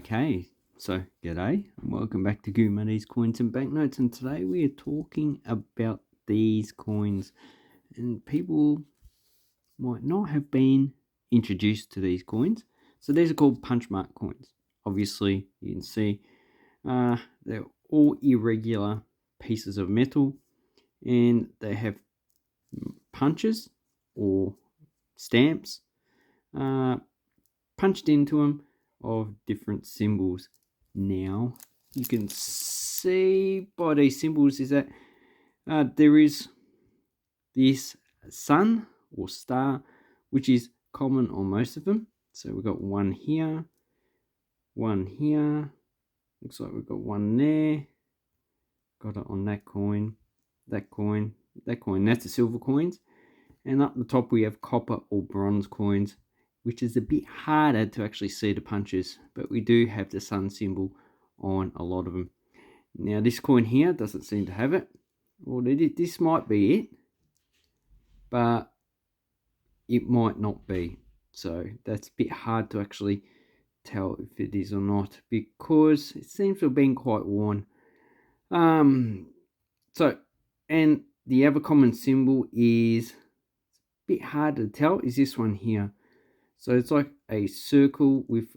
Okay, so g'day and welcome back to Goo Money's Coins and Banknotes, and today we are talking about these coins, and people might not have been introduced to these coins. So these are called punch mark coins. Obviously you can see they're all irregular pieces of metal, and they have punches or stamps punched into them of different symbols. Now you can see by these symbols is that there is this sun or star, which is common on most of them. So we've got one here, looks like we've got one there, got it on that coin, that coin, that coin. That's the silver coins. And up the top we have copper or bronze coins, which is a bit harder to actually see the punches, but we do have the sun symbol on a lot of them. Now this coin here doesn't seem to have it. Well, this might be it, but it might not be. So that's a bit hard to actually tell if it is or not, because it seems to have been quite worn. So, and the other common symbol is a bit hard to tell, is this one here. So it's like a circle with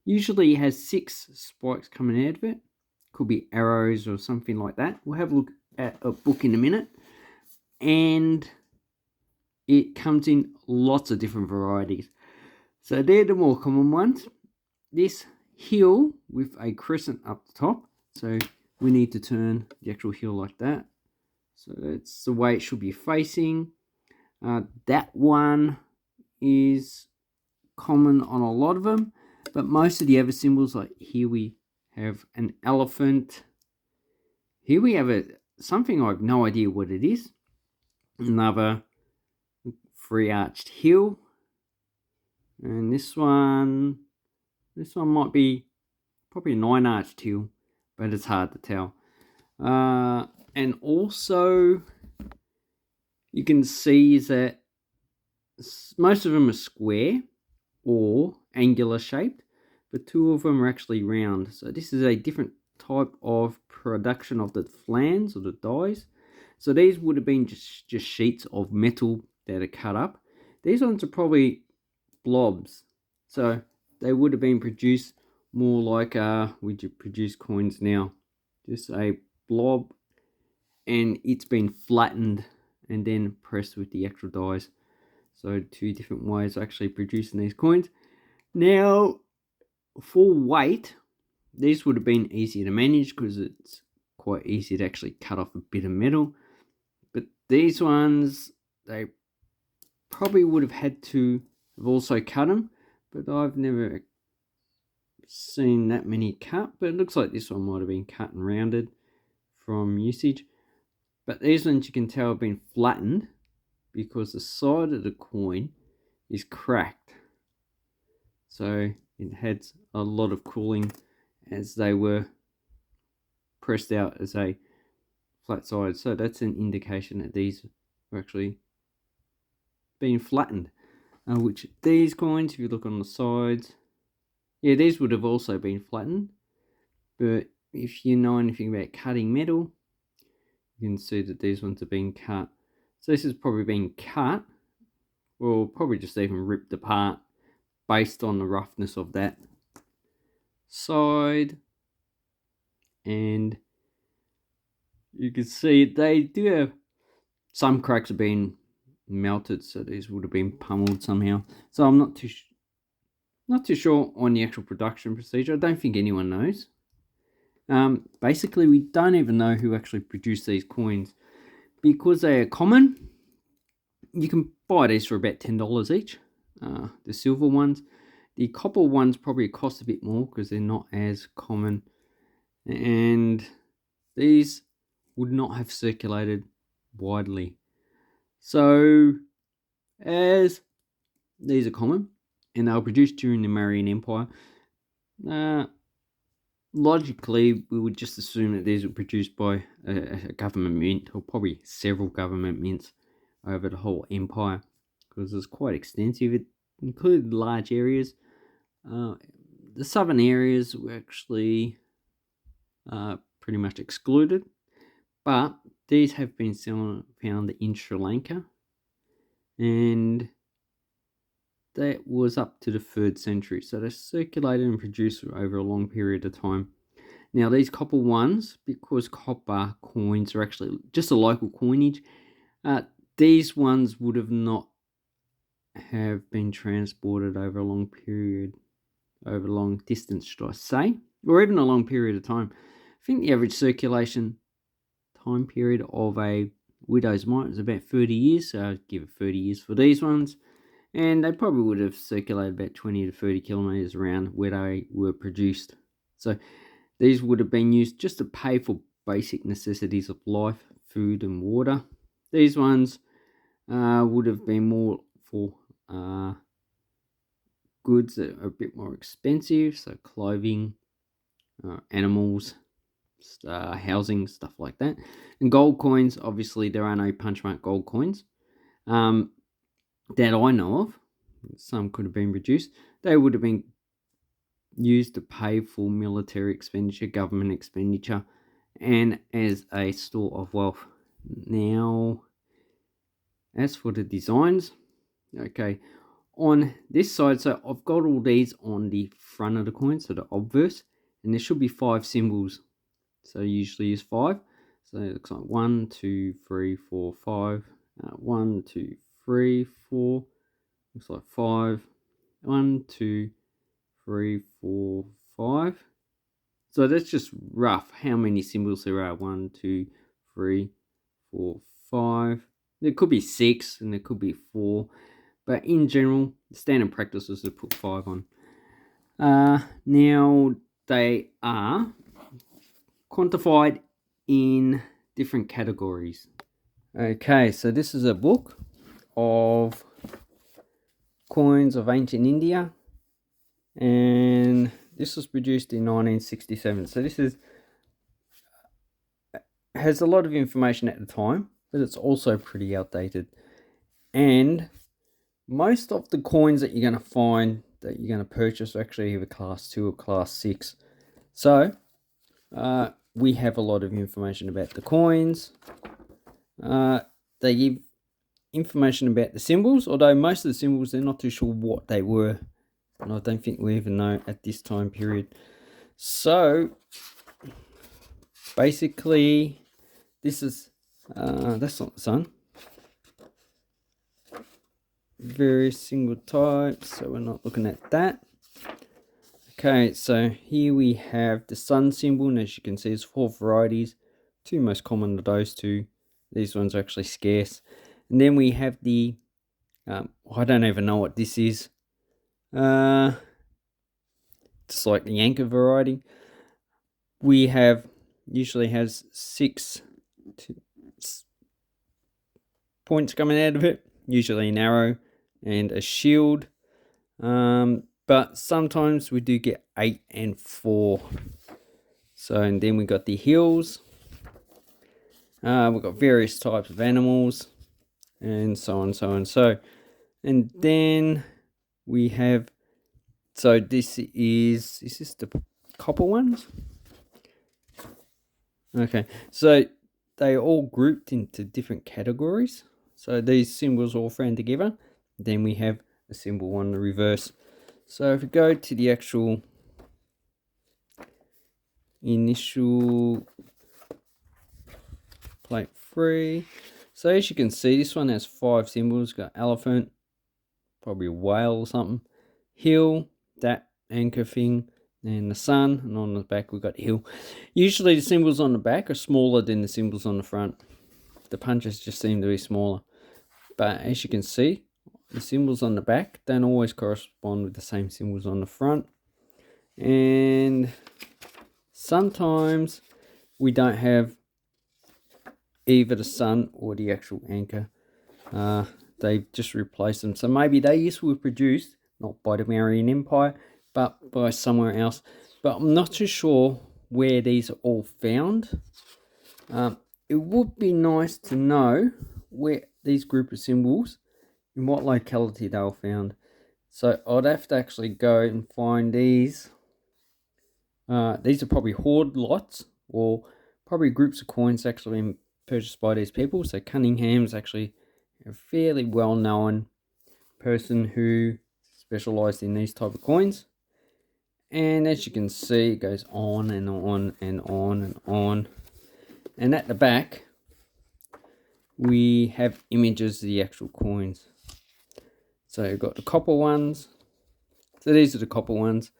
usually it has 6 spikes coming out of it. Could be arrows or something like that. We'll have a look at a book in a minute. And it comes in lots of different varieties. So they're the more common ones. This heel with a crescent up the top. So we need to turn the actual heel like that. So that's the way it should be facing. That one is common on a lot of them, but most of the other symbols, like here we have an elephant, here we have something I have no idea what it is, another 3-arched heel, and this one might be probably a 9-arched heel, but it's hard to tell. And also you can see that most of them are square or angular shaped, but 2 of them are actually round. So this is a different type of production of the flans or the dies. So these would have been just sheets of metal that are cut up. These ones are probably blobs. So they would have been produced more like we produce coins now. Just a blob, and it's been flattened and then pressed with the actual dies. So 2 different ways of actually producing these coins. Now, for weight, these would have been easier to manage because it's quite easy to actually cut off a bit of metal. But these ones, they probably would have had to have also cut them, but I've never seen that many cut. But it looks like this one might have been cut and rounded from usage. But these ones you can tell have been flattened because the side of the coin is cracked. So it had a lot of cooling as they were pressed out as a flat side. So that's an indication that these are actually being flattened. Which these coins, if you look on the sides, yeah, these would have also been flattened. But if you know anything about cutting metal, you can see that these ones are being cut. So this has probably been cut, or probably just even ripped apart based on the roughness of that side. And you can see they do have some cracks have been melted, so these would have been pummeled somehow. So I'm not too sure on the actual production procedure. I don't think anyone knows. Basically, we don't even know who actually produced these coins because they are common. You can buy these for about $10 each. The silver ones. The copper ones probably cost a bit more because they're not as common. And these would not have circulated widely. So, as these are common and they were produced during the Mauryan Empire, logically we would just assume that these were produced by a government mint, or probably several government mints over the whole empire, because it's quite extensive. It included large areas. The southern areas were actually pretty much excluded, but these have been found in Sri Lanka, and that was up to the 3rd century. So they circulated and produced over a long period of time. Now these copper ones, because copper coins are actually just a local coinage, these ones would have not have been transported over a long period, over a long distance, should I say, or even a long period of time. I think the average circulation time period of a widow's mite is about 30 years, so I'd give it 30 years for these ones. And they probably would have circulated about 20 to 30 kilometres around where they were produced. So these would have been used just to pay for basic necessities of life, food and water. These ones would have been more for goods that are a bit more expensive, so clothing, animals, housing, stuff like that. And gold coins, obviously there are no punch mark gold coins that I know of. Some could have been reduced. They would have been used to pay for military expenditure, government expenditure, and as a store of wealth. Now, as for the designs, okay, on this side, so I've got all these on the front of the coin, so the obverse, and there should be 5 symbols. So usually use 5. So it looks like 1, 2, 3, 4, 5. 1, 2, 3, 4. Looks like 5. 1, 2, 3, 4, 5. So that's just rough how many symbols there are. 1, 2, 3, 4, 5. There could be 6 and there could be 4. But in general, the standard practice is to put 5 on. Now, they are quantified in different categories. Okay, so this is a book of coins of ancient India, and this was produced in 1967. So this has a lot of information at the time, but it's also pretty outdated. And most of the coins that you're going to find that you're going to purchase are actually either class 2 or class 6. So we have a lot of information about the coins. They give information about the symbols, although most of the symbols, they're not too sure what they were. And I don't think we even know at this time period. So basically, this is, that's not the sun. Various single types, so we're not looking at that. Okay, so here we have the sun symbol, and as you can see, there's 4 varieties. 2 most common are those 2. These ones are actually scarce. And then we have the, I don't even know what this is. Just like the anchor variety. We have, usually has 6 points coming out of it. Usually an arrow and a shield. But sometimes we do get 8 and 4. So, and then we got the hills. We've got various types of animals, and so on, so on, so. And then we have, so this is the copper ones? Okay, so they are all grouped into different categories. So these symbols all found together. Then we have a symbol on the reverse. So if we go to the actual initial plate 3. So as you can see, this one has 5 symbols. Got elephant, probably a whale or something. Hill, that anchor thing, and the sun. And on the back we've got hill. Usually the symbols on the back are smaller than the symbols on the front. The punches just seem to be smaller. But as you can see, the symbols on the back don't always correspond with the same symbols on the front. And sometimes we don't have either the sun or the actual anchor. They've just replaced them. So maybe these were produced not by the Mauryan Empire, but by somewhere else. But I'm not too sure where these are all found. It would be nice to know where these group of symbols, in what locality they were found. So I'd have to actually go and find these These are probably hoard lots or probably groups of coins actually being purchased by these people. So Cunningham's actually a fairly well-known person who specialised in these type of coins. And as you can see, it goes on and on and on and on. And at the back, we have images of the actual coins. So you've got the copper ones. So these are the copper ones.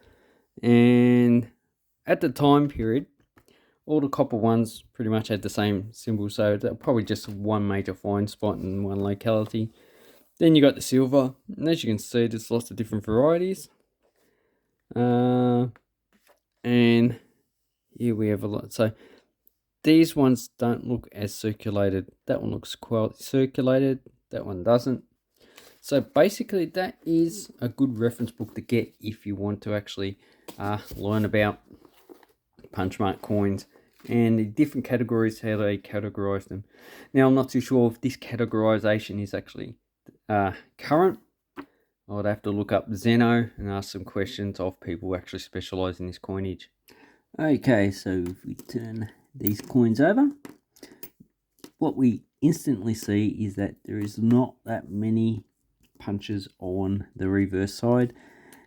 And at the time period, all the copper ones pretty much had the same symbol. So they're probably just one major find spot in one locality. Then you got the silver. And as you can see, there's lots of different varieties. And here we have a lot. So these ones don't look as circulated. That one looks quite circulated. That one doesn't. So basically that is a good reference book to get if you want to actually learn about punchmark coins and the different categories, how they categorize them. Now I'm not too sure if this categorization is actually current. I would have to look up Zeno and ask some questions of people who actually specialize in this coinage. Okay, so if we turn these coins over, what we instantly see is that there is not that many punches on the reverse side.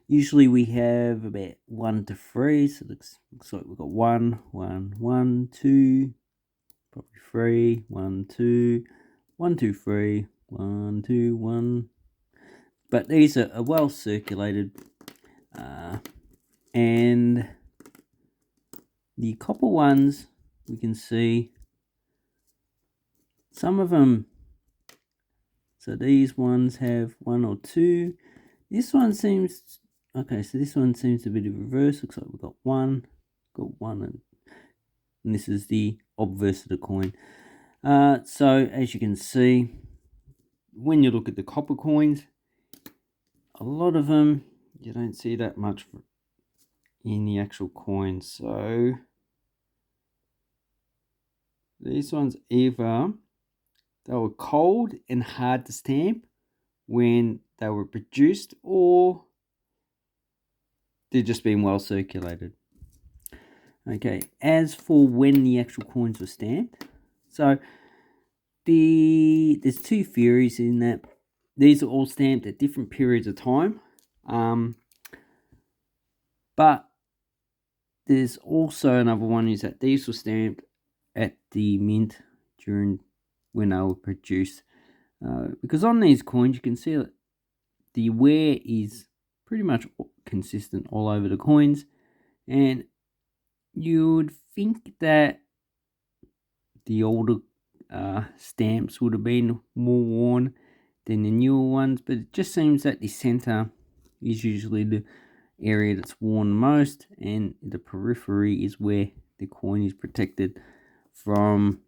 Usually we have about 1 to 3, so it looks like we've got 1, 1, 1, 2, probably 3, 1, 2, 1, 2, 3, 1, 2, 1. But these are well circulated, and the copper ones, we can see some of them. So these ones have 1 or 2. This one seems okay. So this one seems to be the reverse. Looks like we've got 1, and this is the obverse of the coin. So as you can see, when you look at the copper coins, a lot of them you don't see that much in the actual coin. So these ones either they were cold and hard to stamp when they were produced, or they're just being well circulated. Okay, as for when the actual coins were stamped, so there's 2 theories in that. These are all stamped at different periods of time, but there's also another one is that these were stamped at the mint during when they were produced, because on these coins you can see that the wear is pretty much consistent all over the coins, and you would think that the older stamps would have been more worn than the newer ones, but it just seems that the center is usually the area that's worn most, and the periphery is where the coin is protected from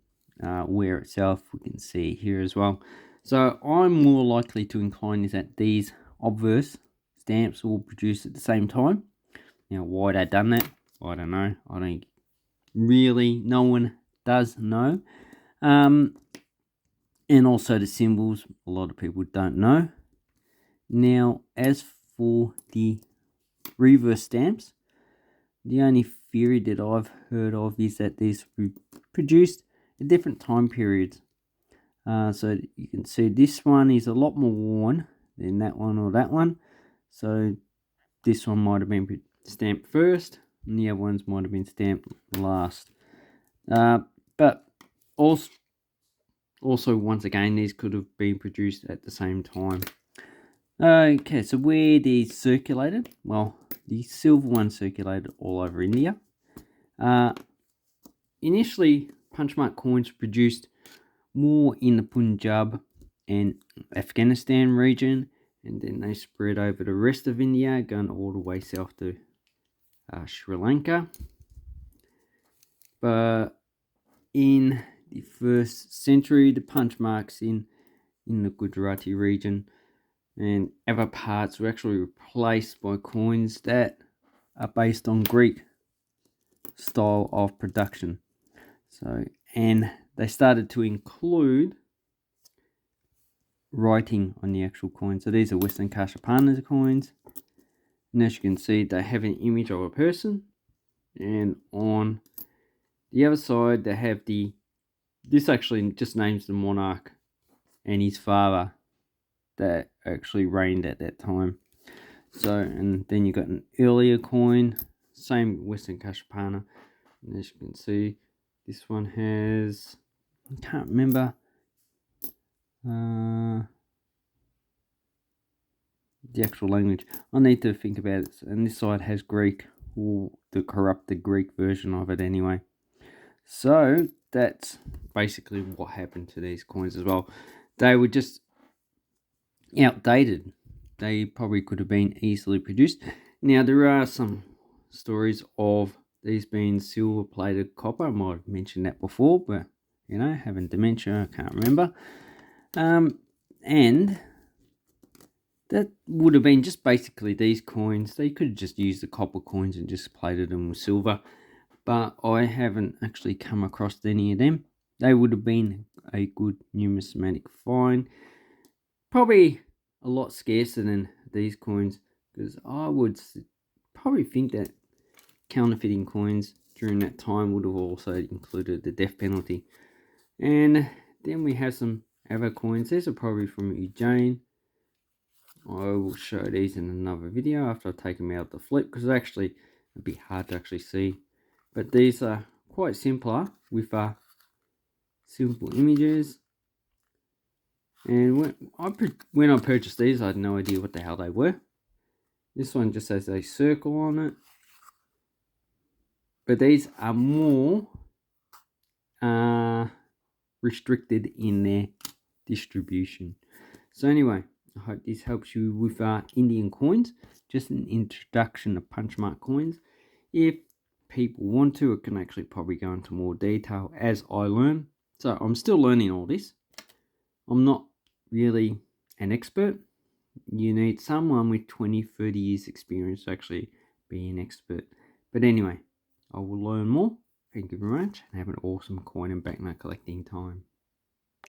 wear itself. We can see here as well. So I'm more likely to incline is that these obverse stamps will produce at the same time. Now why they done that, I don't know. I don't really, no one does know. And also the symbols, a lot of people don't know. Now, as for the reverse stamps, the only theory that I've heard of is that these were produced at different time periods. So you can see this one is a lot more worn than that one or that one. So this one might have been stamped first, and the other ones might have been stamped last. But also, once again, these could have been produced at the same time. Okay, so where these circulated? Well, the silver one circulated all over India. Initially, punchmark coins were produced more in the Punjab and Afghanistan region, and then they spread over the rest of India, going all the way south to Sri Lanka. But in the 1st century, the punch marks in the Gujarati region and other parts were actually replaced by coins that are based on Greek style of production. So, and they started to include writing on the actual coin. So these are Western Kashapana coins, and as you can see, they have an image of a person, And on the other side, they have this actually just names the monarch and his father that actually reigned at that time. So, and then you got an earlier coin, same Western Kashapana. And as you can see, this one has, I can't remember, the actual language. I need to think about it. And this side has Greek, or the corrupted Greek version of it anyway. So that's basically what happened to these coins as well. They were just outdated. They probably could have been easily produced. Now there are some stories of these being silver plated copper. I might have mentioned that before, but you know, having dementia, I can't remember. And that would have been just basically these coins. They could have just used the copper coins and just plated them with silver, but I haven't actually come across any of them. They would have been a good numismatic find. Probably a lot scarcer than these coins, because I would probably think that counterfeiting coins during that time would have also included the death penalty. And then we have some other coins. These are probably from Eugene. I will show these in another video after I take them out the flip, because they're actually a bit hard to actually see. But these are quite simpler with simple images. And when I purchased these, I had no idea what the hell they were. This one just has a circle on it. But these are more restricted in their distribution. So anyway, I hope this helps you with Indian coins. Just an introduction of Punchmark coins. If people want to, it can actually probably go into more detail as I learn. So I'm still learning all this. I'm not really an expert. You need someone with 20-30 years experience to actually be an expert. But anyway, I will learn more. Thank you very much, and have an awesome coin and banknote collecting time.